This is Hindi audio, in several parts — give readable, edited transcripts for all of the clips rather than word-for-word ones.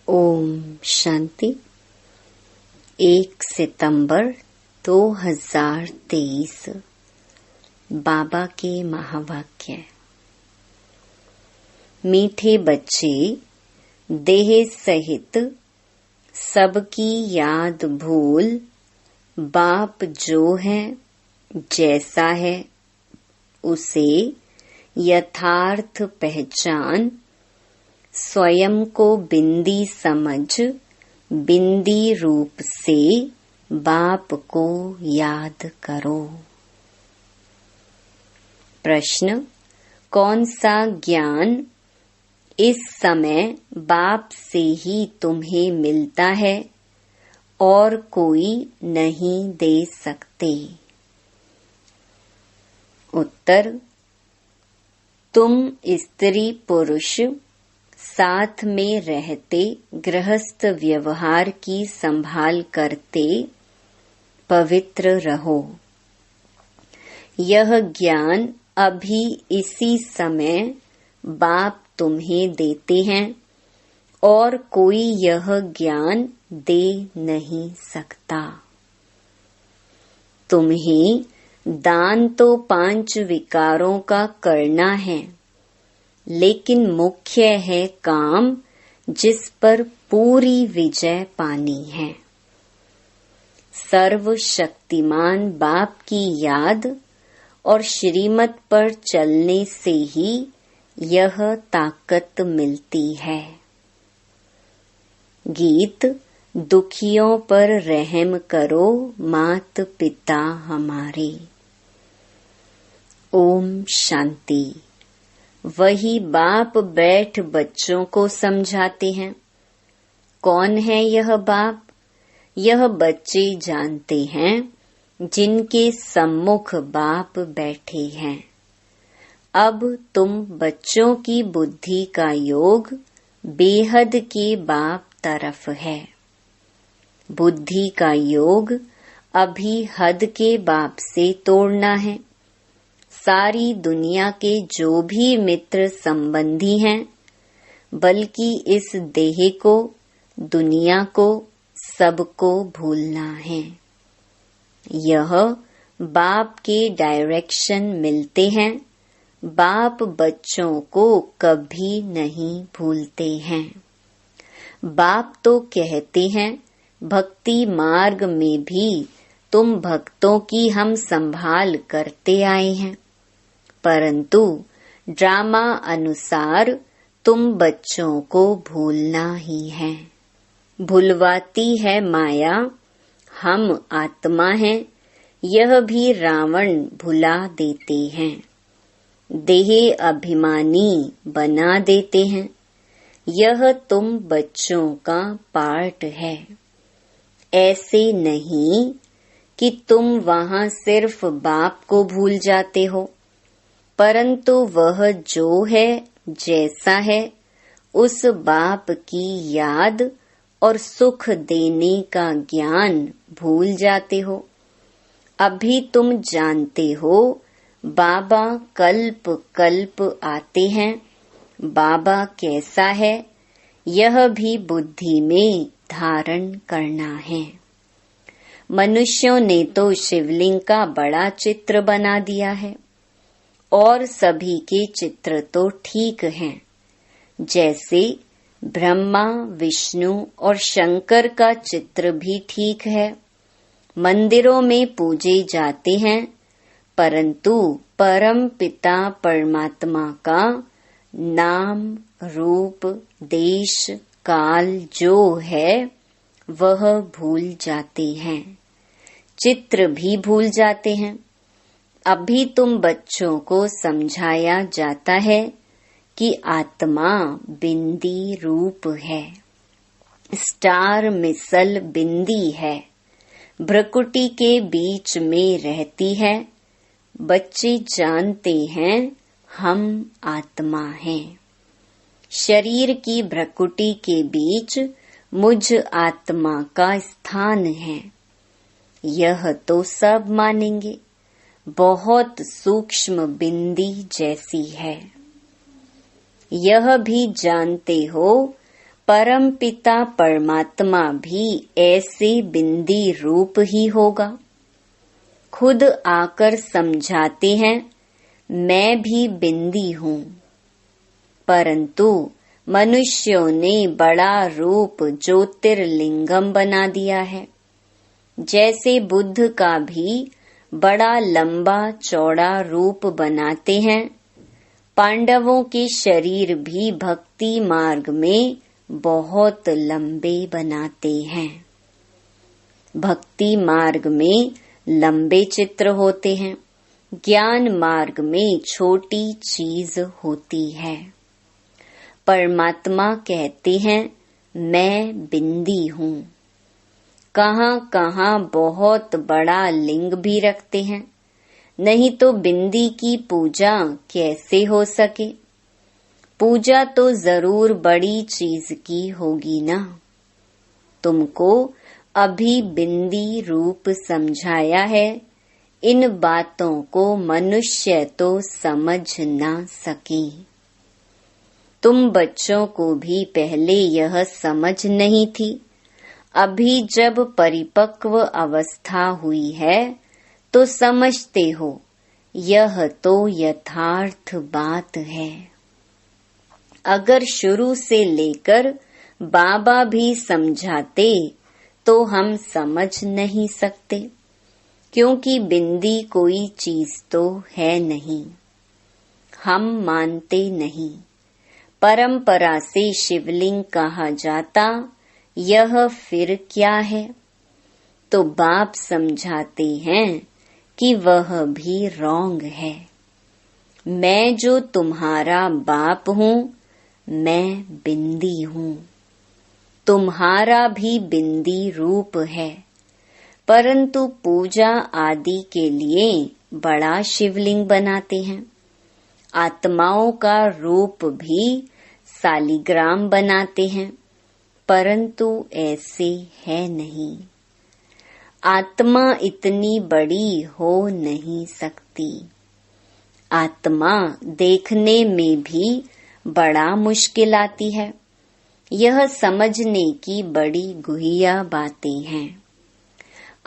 ओम शांति। 1 सितंबर 2023 बाबा के महावाक्य। मीठे बच्चे, देह सहित सबकी याद भूल, बाप जो है जैसा है उसे यथार्थ पहचान, स्वयं को बिंदी समझ बिंदी रूप से बाप को याद करो। प्रश्न: कौन सा ज्ञान इस समय बाप से ही तुम्हें मिलता है और कोई नहीं दे सकते? उत्तर: तुम स्त्री पुरुष साथ में रहते गृहस्थ व्यवहार की संभाल करते पवित्र रहो। यह ज्ञान अभी इसी समय बाप तुम्हें देते हैं और कोई यह ज्ञान दे नहीं सकता। तुम्हें दान तो 5 विकारों का करना है, लेकिन मुख्य है काम जिस पर पूरी विजय पानी है। सर्वशक्तिमान बाप की याद और श्रीमत पर चलने से ही यह ताकत मिलती है। गीत: दुखियों पर रहम करो मात पिता हमारे। ओम शांति। वही बाप बैठ बच्चों को समझाते हैं। कौन है यह बाप? यह बच्चे जानते हैं जिनके सम्मुख बाप बैठे हैं। अब तुम बच्चों की बुद्धि का योग बेहद के बाप तरफ है। बुद्धि का योग अभी हद के बाप से तोड़ना है। सारी दुनिया के जो भी मित्र संबंधी हैं, बल्कि इस देह को, दुनिया को, सबको भूलना है। यह बाप के डायरेक्शन मिलते हैं। बाप बच्चों को कभी नहीं भूलते हैं। बाप तो कहते हैं, भक्ति मार्ग में भी तुम भक्तों की हम संभाल करते आए हैं, परंतु ड्रामा अनुसार तुम बच्चों को भूलना ही है। भुलवाती है माया, हम आत्मा हैं, यह भी रावण भुला देते हैं। देह अभिमानी बना देते हैं। यह तुम बच्चों का पार्ट है। ऐसे नहीं कि तुम वहां सिर्फ बाप को भूल जाते हो, परंतु वह जो है जैसा है उस बाप की याद और सुख देने का ज्ञान भूल जाते हो। अभी तुम जानते हो बाबा कल्प कल्प आते हैं। बाबा कैसा है यह भी बुद्धि में धारण करना है। मनुष्यों ने तो शिवलिंग का बड़ा चित्र बना दिया है और सभी के चित्र तो ठीक हैं। जैसे ब्रह्मा, विष्णु और शंकर का चित्र भी ठीक है। मंदिरों में पूजे जाते हैं, परंतु परम पिता परमात्मा का नाम, रूप, देश, काल जो है वह भूल जाते हैं। चित्र भी भूल जाते हैं। अभी तुम बच्चों को समझाया जाता है कि आत्मा बिंदी रूप है। स्टार मिसल बिंदी है, भ्रकुटी के बीच में रहती है। बच्चे जानते हैं हम आत्मा हैं। शरीर की भ्रकुटी के बीच मुझ आत्मा का स्थान है। यह तो सब मानेंगे। बहुत सूक्ष्म बिंदी जैसी है। यह भी जानते हो परम पिता परमात्मा भी ऐसे बिंदी रूप ही होगा। खुद आकर समझाते हैं मैं भी बिंदी हूँ, परंतु मनुष्यों ने बड़ा रूप ज्योतिर्लिंगम बना दिया है। जैसे बुद्ध का भी बड़ा लंबा चौड़ा रूप बनाते हैं, पांडवों के शरीर भी भक्ति मार्ग में बहुत लंबे बनाते हैं। भक्ति मार्ग में लंबे चित्र होते हैं, ज्ञान मार्ग में छोटी चीज होती है। परमात्मा कहते हैं मैं बिंदी हूँ। कहाँ कहाँ बहुत बड़ा लिंग भी रखते हैं, नहीं तो बिंदी की पूजा कैसे हो सके। पूजा तो जरूर बड़ी चीज की होगी ना। तुमको अभी बिंदी रूप समझाया है, इन बातों को मनुष्य तो समझ ना सके। तुम बच्चों को भी पहले यह समझ नहीं थी, अभी जब परिपक्व अवस्था हुई है तो समझते हो। यह तो यथार्थ बात है। अगर शुरू से लेकर बाबा भी समझाते तो हम समझ नहीं सकते, क्योंकि बिंदी कोई चीज तो है नहीं, हम मानते नहीं। परंपरा से शिवलिंग कहा जाता, यह फिर क्या है? तो बाप समझाते हैं कि वह भी रॉन्ग है। मैं जो तुम्हारा बाप हूँ, मैं बिंदी हूँ। तुम्हारा भी बिंदी रूप है, परंतु पूजा आदि के लिए बड़ा शिवलिंग बनाते हैं। आत्माओं का रूप भी सालिग्राम बनाते हैं, परंतु ऐसे है नहीं। आत्मा इतनी बड़ी हो नहीं सकती। आत्मा देखने में भी बड़ा मुश्किल आती है। यह समझने की बड़ी गुहिया बातें हैं।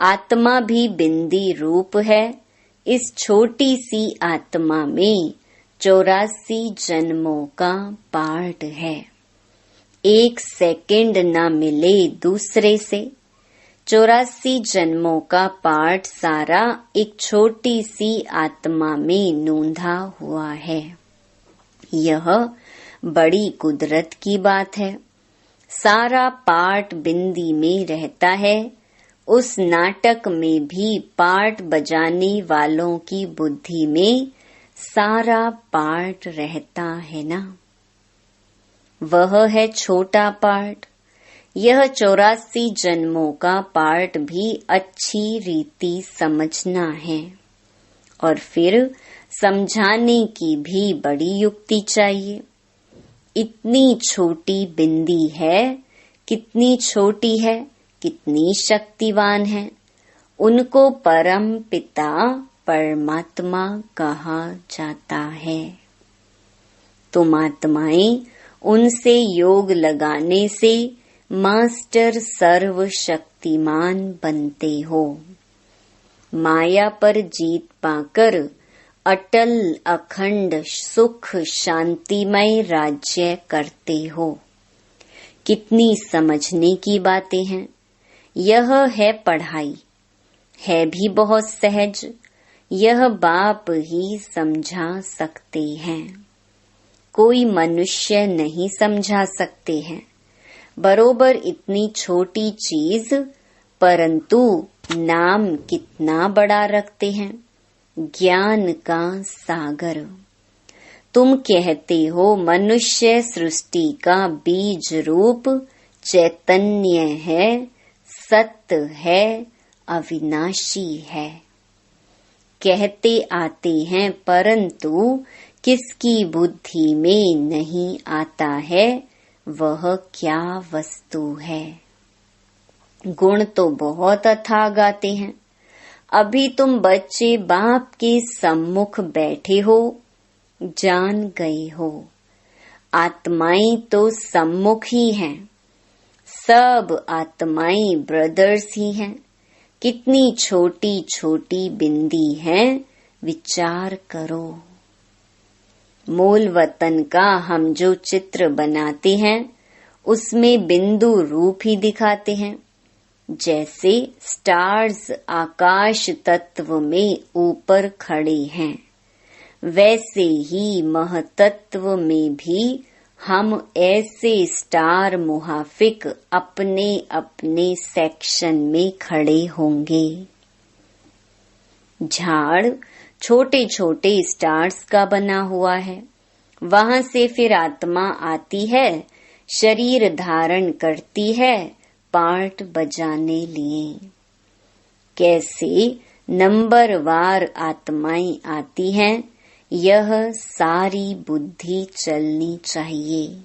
आत्मा भी बिंदी रूप है। इस छोटी सी आत्मा में 84 जन्मों का पार्ट है। एक सेकंड न मिले दूसरे से। 84 जन्मों का पार्ट सारा एक छोटी सी आत्मा में नूंधा हुआ है। यह बड़ी कुदरत की बात है। सारा पार्ट बिंदी में रहता है। उस नाटक में भी पार्ट बजाने वालों की बुद्धि में सारा पार्ट रहता है ना। वह है छोटा पार्ट। यह 84 जन्मों का पार्ट भी अच्छी रीति समझना है, और फिर समझाने की भी बड़ी युक्ति चाहिए। इतनी छोटी बिंदी है, कितनी छोटी है, कितनी शक्तिवान है। उनको परम पिता परमात्मा कहा जाता है। तुम आत्माएं उनसे योग लगाने से मास्टर सर्वशक्तिमान बनते हो। माया पर जीत पाकर अटल अखंड सुख शांतिमय राज्य करते हो। कितनी समझने की बातें हैं। यह है पढ़ाई, है भी बहुत सहज। यह बाप ही समझा सकते हैं, कोई मनुष्य नहीं समझा सकते हैं। बरोबर इतनी छोटी चीज, परंतु नाम कितना बड़ा रखते हैं, ज्ञान का सागर। तुम कहते हो मनुष्य सृष्टि का बीज रूप चैतन्य है, सत्य है, अविनाशी है। कहते आते हैं, परंतु किसकी बुद्धि में नहीं आता है वह क्या वस्तु है। गुण तो बहुत अथाह गाते हैं। अभी तुम बच्चे बाप के सम्मुख बैठे हो, जान गए हो। आत्माएं तो सम्मुख ही हैं, सब आत्माएं ब्रदर्स ही हैं। कितनी छोटी छोटी बिंदी हैं, विचार करो। मूल वतन का हम जो चित्र बनाते हैं उसमें बिंदु रूप ही दिखाते हैं। जैसे स्टार्स आकाश तत्व में ऊपर खड़े हैं, वैसे ही महतत्व में भी हम ऐसे स्टार मुहाफिक अपने अपने सेक्शन में खड़े होंगे। झाड़ छोटे छोटे स्टार्स का बना हुआ है। वहां से फिर आत्मा आती है, शरीर धारण करती है पार्ट बजाने लिए। कैसे नंबरवार आत्माएं आती हैं, यह सारी बुद्धि चलनी चाहिए।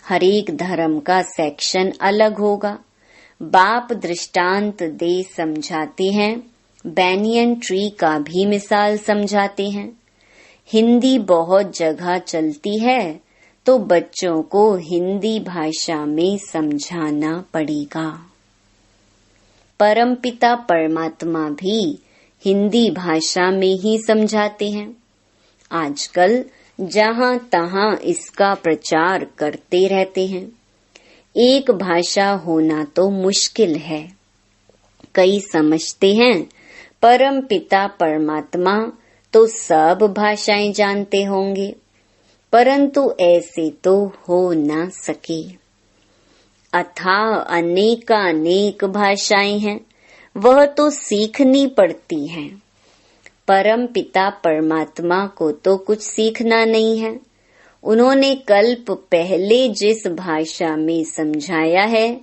हर एक धर्म का सेक्शन अलग होगा। बाप दृष्टांत दे समझाते हैं, बैनियन ट्री का भी मिसाल समझाते हैं। हिंदी बहुत जगह चलती है तो बच्चों को हिंदी भाषा में समझाना पड़ेगा। परमपिता परमात्मा भी हिंदी भाषा में ही समझाते हैं। आजकल जहां तहां इसका प्रचार करते रहते हैं। एक भाषा होना तो मुश्किल है। कई समझते हैं परम पिता परमात्मा तो सब भाषाएं जानते होंगे, परंतु ऐसे तो हो न सके। अथाह अनेकानेक भाषाएं हैं, वह तो सीखनी पड़ती हैं। परम पिता परमात्मा को तो कुछ सीखना नहीं है। उन्होंने कल्प पहले जिस भाषा में समझाया है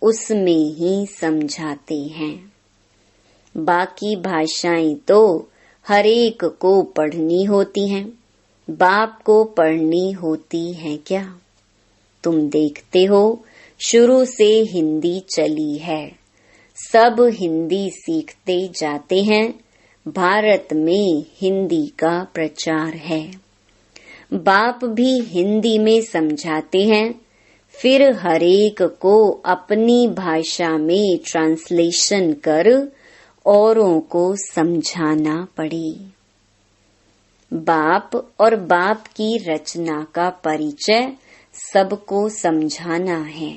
उसमें ही समझाते हैं। बाकी भाषाएं तो हर एक को पढ़नी होती हैं। बाप को पढ़नी होती है क्या? तुम देखते हो शुरू से हिंदी चली है, सब हिंदी सीखते जाते हैं। भारत में हिंदी का प्रचार है। बाप भी हिंदी में समझाते हैं, फिर हरेक को अपनी भाषा में ट्रांसलेशन कर औरों को समझाना पड़े। बाप और बाप की रचना का परिचय सबको समझाना है।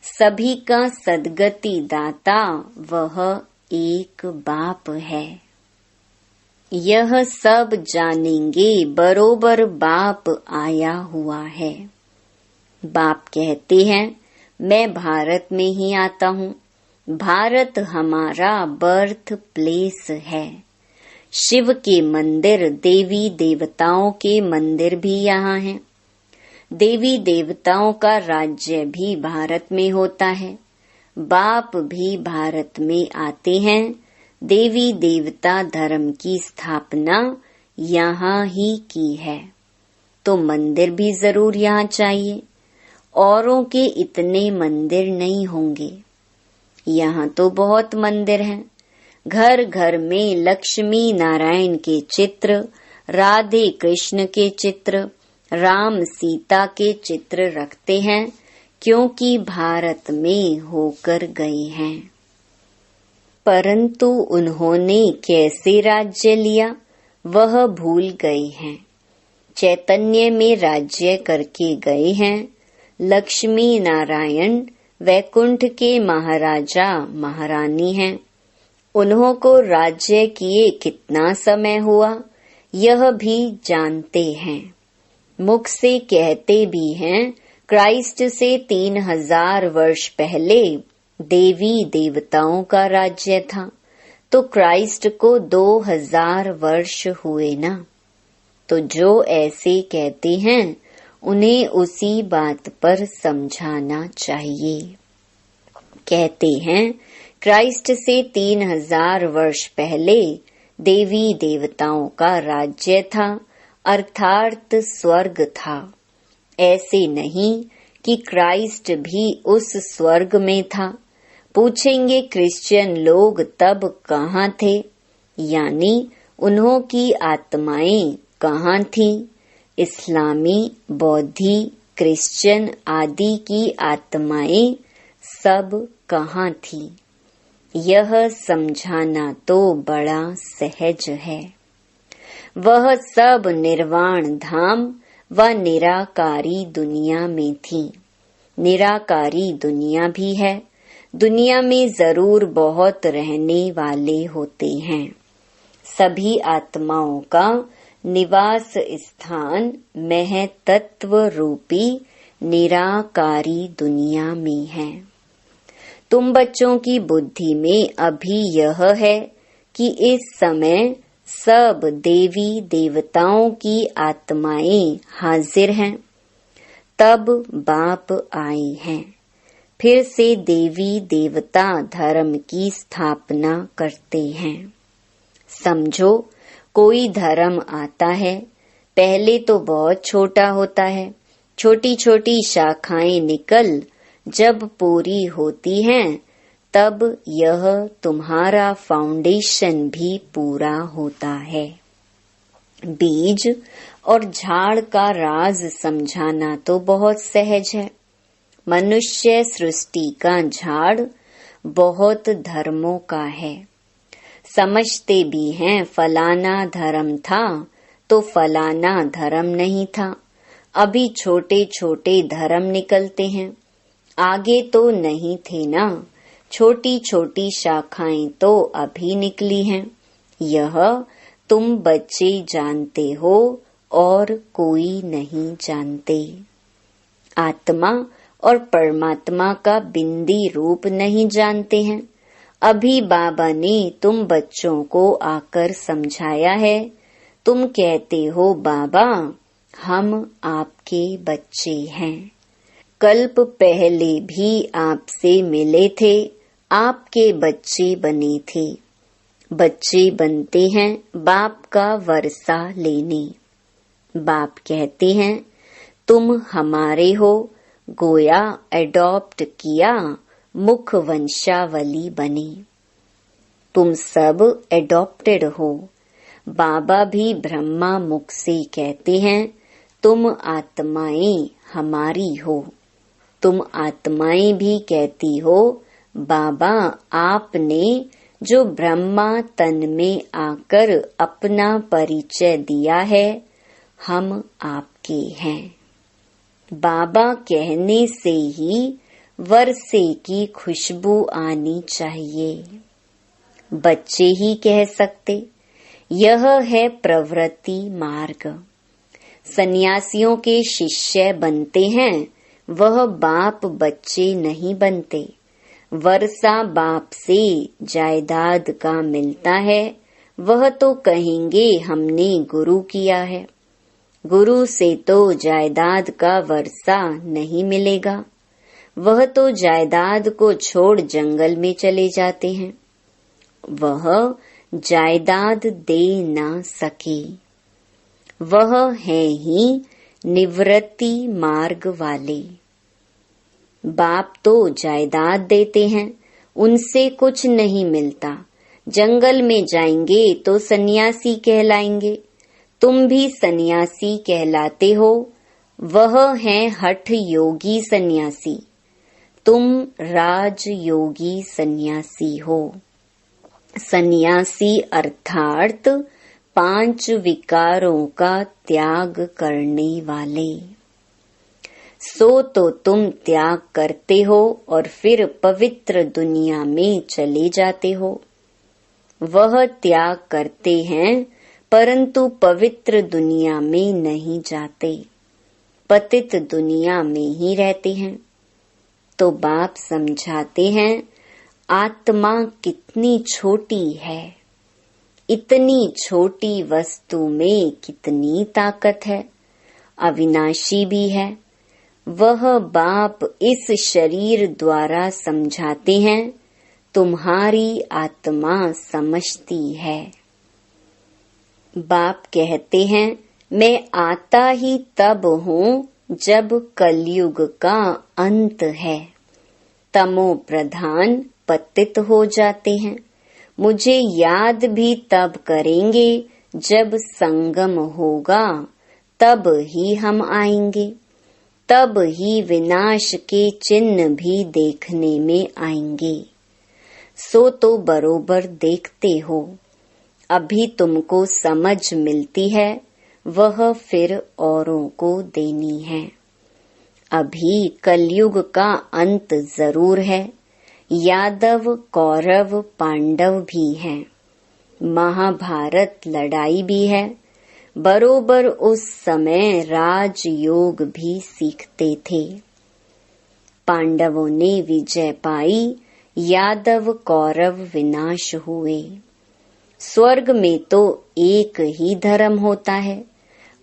सभी का सद्गति दाता वह एक बाप है। यह सब जानेंगे बरोबर बाप आया हुआ है। बाप कहते हैं मैं भारत में ही आता हूँ। भारत हमारा बर्थ प्लेस है। शिव के मंदिर, देवी देवताओं के मंदिर भी यहाँ हैं। देवी देवताओं का राज्य भी भारत में होता है। बाप भी भारत में आते हैं। देवी देवता धर्म की स्थापना यहाँ ही की है, तो मंदिर भी जरूर यहाँ चाहिए। औरों के इतने मंदिर नहीं होंगे। यहाँ तो बहुत मंदिर हैं। घर घर में लक्ष्मी नारायण के चित्र, राधे कृष्ण के चित्र, राम सीता के चित्र रखते हैं, क्योंकि भारत में होकर गए हैं। परंतु उन्होंने कैसे राज्य लिया वह भूल गए हैं। चैतन्य में राज्य करके गए हैं। लक्ष्मी नारायण वैकुंठ के महाराजा महारानी हैं। उन्हों को राज्य किए कितना समय हुआ यह भी जानते हैं। मुख से कहते भी हैं क्राइस्ट से 3000 वर्ष पहले देवी देवताओं का राज्य था, तो क्राइस्ट को 2000 वर्ष हुए ना। तो जो ऐसे कहते हैं उन्हें उसी बात पर समझाना चाहिए। कहते हैं क्राइस्ट से 3000 वर्ष पहले देवी देवताओं का राज्य था, अर्थात स्वर्ग था। ऐसे नहीं कि क्राइस्ट भी उस स्वर्ग में था। पूछेंगे क्रिश्चियन लोग तब कहाँ थे, यानी उन्हों की आत्माएं कहाँ थीं? इस्लामी, बौद्धि, क्रिश्चियन आदि की आत्माएं सब कहाँ थी, यह समझाना तो बड़ा सहज है। वह सब निर्वाण धाम व निराकारी दुनिया में थी। निराकारी दुनिया भी है। दुनिया में जरूर बहुत रहने वाले होते हैं। सभी आत्माओं का निवास स्थान महतत्व रूपी निराकारी दुनिया में है। तुम बच्चों की बुद्धि में अभी यह है कि इस समय सब देवी देवताओं की आत्माएं हाजिर हैं। तब बाप आए हैं, फिर से देवी देवता धर्म की स्थापना करते हैं। समझो, कोई धर्म आता है, पहले तो बहुत छोटा होता है। छोटी छोटी शाखाएं निकल जब पूरी होती हैं, तब यह तुम्हारा फाउंडेशन भी पूरा होता है। बीज और झाड़ का राज समझाना तो बहुत सहज है। मनुष्य सृष्टि का झाड़ बहुत धर्मों का है। समझते भी हैं फलाना धर्म था तो फलाना धर्म नहीं था। अभी छोटे छोटे धर्म निकलते हैं, आगे तो नहीं थे ना। छोटी छोटी शाखाएं तो अभी निकली हैं। यह तुम बच्चे जानते हो और कोई नहीं जानते। आत्मा और परमात्मा का बिंदी रूप नहीं जानते हैं। अभी बाबा ने तुम बच्चों को आकर समझाया है। तुम कहते हो बाबा हम आपके बच्चे हैं। कल्प पहले भी आपसे मिले थे, आपके बच्चे बने थे। बच्चे बनते हैं बाप का वर्षा लेने। बाप कहते हैं तुम हमारे हो, गोया एडॉप्ट किया, मुख वंशावली बने। तुम सब एडॉप्टेड हो। बाबा भी ब्रह्मा मुख से कहते हैं तुम आत्माएं हमारी हो। तुम आत्माएं भी कहती हो बाबा आपने जो ब्रह्मा तन में आकर अपना परिचय दिया है, हम आपके हैं। बाबा कहने से ही वर्षे की खुशबू आनी चाहिए। बच्चे ही कह सकते। यह है प्रवृत्ति मार्ग। सन्यासियों के शिष्य बनते हैं, वह बाप बच्चे नहीं बनते। वर्षा बाप से जायदाद का मिलता है, वह तो कहेंगे हमने गुरु किया है। गुरु से तो जायदाद का वर्षा नहीं मिलेगा। वह तो जायदाद को छोड़ जंगल में चले जाते हैं। वह जायदाद दे ना सके। वह है ही निवृत्ति मार्ग वाले। बाप तो जायदाद देते हैं, उनसे कुछ नहीं मिलता। जंगल में जाएंगे तो सन्यासी कहलाएंगे। तुम भी सन्यासी कहलाते हो। वह है हठ योगी सन्यासी। तुम राज योगी सन्यासी हो। सन्यासी अर्थात 5 विकारों का त्याग करने वाले। सो तो तुम त्याग करते हो और फिर पवित्र दुनिया में चले जाते हो। वह त्याग करते हैं परंतु पवित्र दुनिया में नहीं जाते, पतित दुनिया में ही रहते हैं। तो बाप समझाते हैं आत्मा कितनी छोटी है। इतनी छोटी वस्तु में कितनी ताकत है। अविनाशी भी है। वह बाप इस शरीर द्वारा समझाते हैं तुम्हारी आत्मा समझती है। बाप कहते हैं मैं आता ही तब हूँ जब कलयुग का अंत है। तमो प्रधान पतित हो जाते हैं। मुझे याद भी तब करेंगे जब संगम होगा, तब ही हम आएंगे। तब ही विनाश के चिन्ह भी देखने में आएंगे। सो तो बरोबर देखते हो, अभी तुमको समझ मिलती है, वह फिर औरों को देनी है। अभी कलयुग का अंत जरूर है, यादव कौरव पांडव भी हैं, महाभारत लड़ाई भी है, बरोबर उस समय राजयोग भी सीखते थे। पांडवों ने विजय पाई, यादव कौरव विनाश हुए। स्वर्ग में तो एक ही धर्म होता है,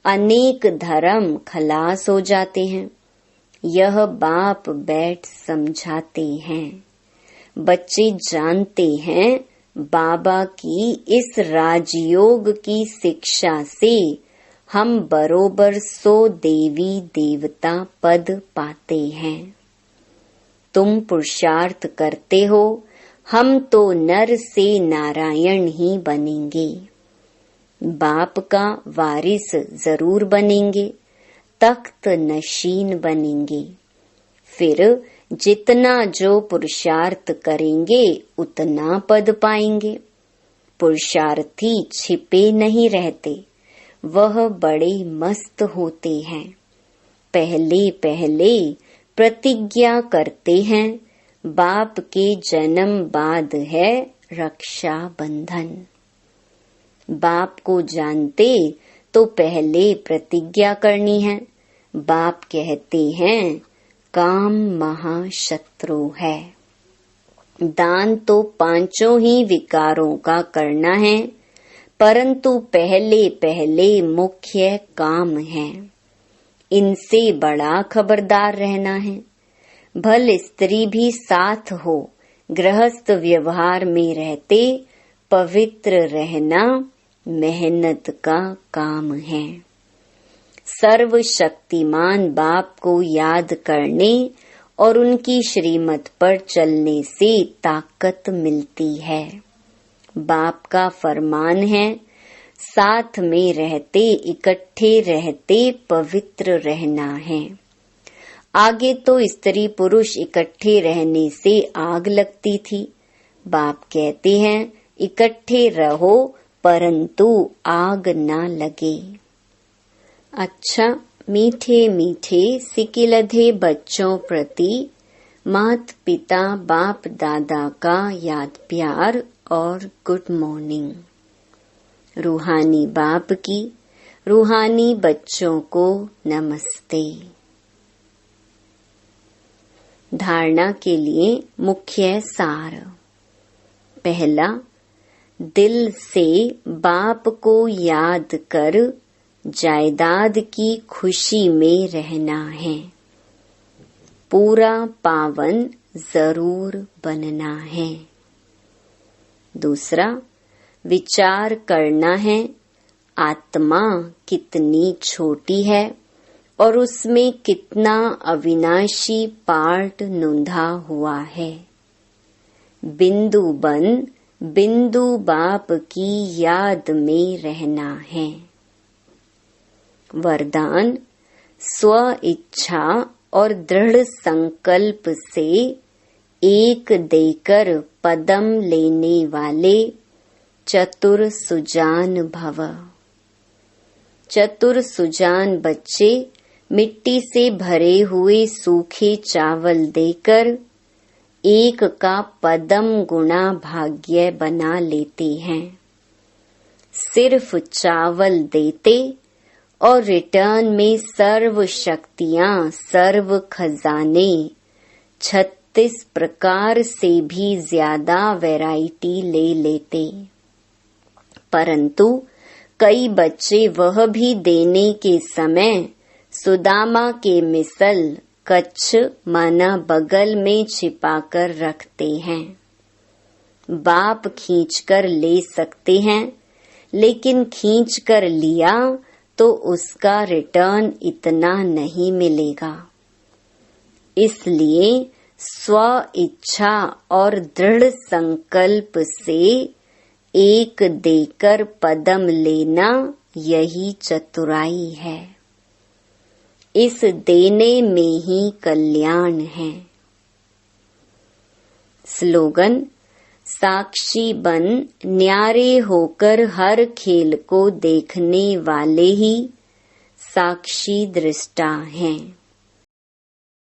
अनेक धर्म खलास हो जाते हैं। यह बाप बैठ समझाते हैं। बच्चे जानते हैं बाबा की इस राजयोग की शिक्षा से हम बरोबर 100 देवी देवता पद पाते हैं। तुम पुरुषार्थ करते हो, हम तो नर से नारायण ही बनेंगे। बाप का वारिस जरूर बनेंगे, तख्त नशीन बनेंगे। फिर जितना जो पुरुषार्थ करेंगे उतना पद पाएंगे। पुरुषार्थी छिपे नहीं रहते, वह बड़े मस्त होते हैं। पहले पहले प्रतिज्ञा करते हैं, बाप के जन्म बाद है रक्षा बंधन। बाप को जानते तो पहले प्रतिज्ञा करनी है। बाप कहते हैं काम महाशत्रु है। दान तो 5 ही विकारों का करना है, परंतु पहले पहले मुख्य काम है। इनसे बड़ा खबरदार रहना है। भल स्त्री भी साथ हो, गृहस्थ व्यवहार में रहते पवित्र रहना मेहनत का काम है। सर्वशक्तिमान बाप को याद करने और उनकी श्रीमत पर चलने से ताकत मिलती है। बाप का फरमान है, साथ में रहते इकट्ठे रहते पवित्र रहना है। आगे तो स्त्री पुरुष इकट्ठे रहने से आग लगती थी। बाप कहते हैं इकट्ठे रहो परंतु आग ना लगे। अच्छा, मीठे मीठे सिकिलधे बच्चों प्रति मात पिता बाप दादा का याद प्यार और गुड मॉर्निंग। रूहानी बाप की रूहानी बच्चों को नमस्ते। धारणा के लिए मुख्य सार। पहला, दिल से बाप को याद कर जायदाद की खुशी में रहना है। पूरा पावन जरूर बनना है। दूसरा, विचार करना है आत्मा कितनी छोटी है और उसमें कितना अविनाशी पार्ट नूंधा हुआ है। बिंदु बन बिंदु बाप की याद में रहना है। वरदान, स्व इच्छा और दृढ़ संकल्प से एक देकर पदम लेने वाले चतुर सुजान भव। चतुर सुजान बच्चे मिट्टी से भरे हुए सूखे चावल देकर एक का पदम गुणा भाग्य बना लेते हैं। सिर्फ चावल देते और रिटर्न में सर्व शक्तियां सर्व खजाने 36 प्रकार से भी ज्यादा वैरायटी ले लेते। परंतु कई बच्चे वह भी देने के समय सुदामा के मिसल कच्छ माना बगल में छिपाकर रखते हैं। बाप खींचकर ले सकते हैं, लेकिन खींचकर लिया तो उसका रिटर्न इतना नहीं मिलेगा। इसलिए स्व इच्छा और दृढ़ संकल्प से एक देकर पदम लेना यही चतुराई है। इस देने में ही कल्याण है। स्लोगन: साक्षी बन न्यारे होकर हर खेल को देखने वाले ही साक्षी दृष्टा हैं।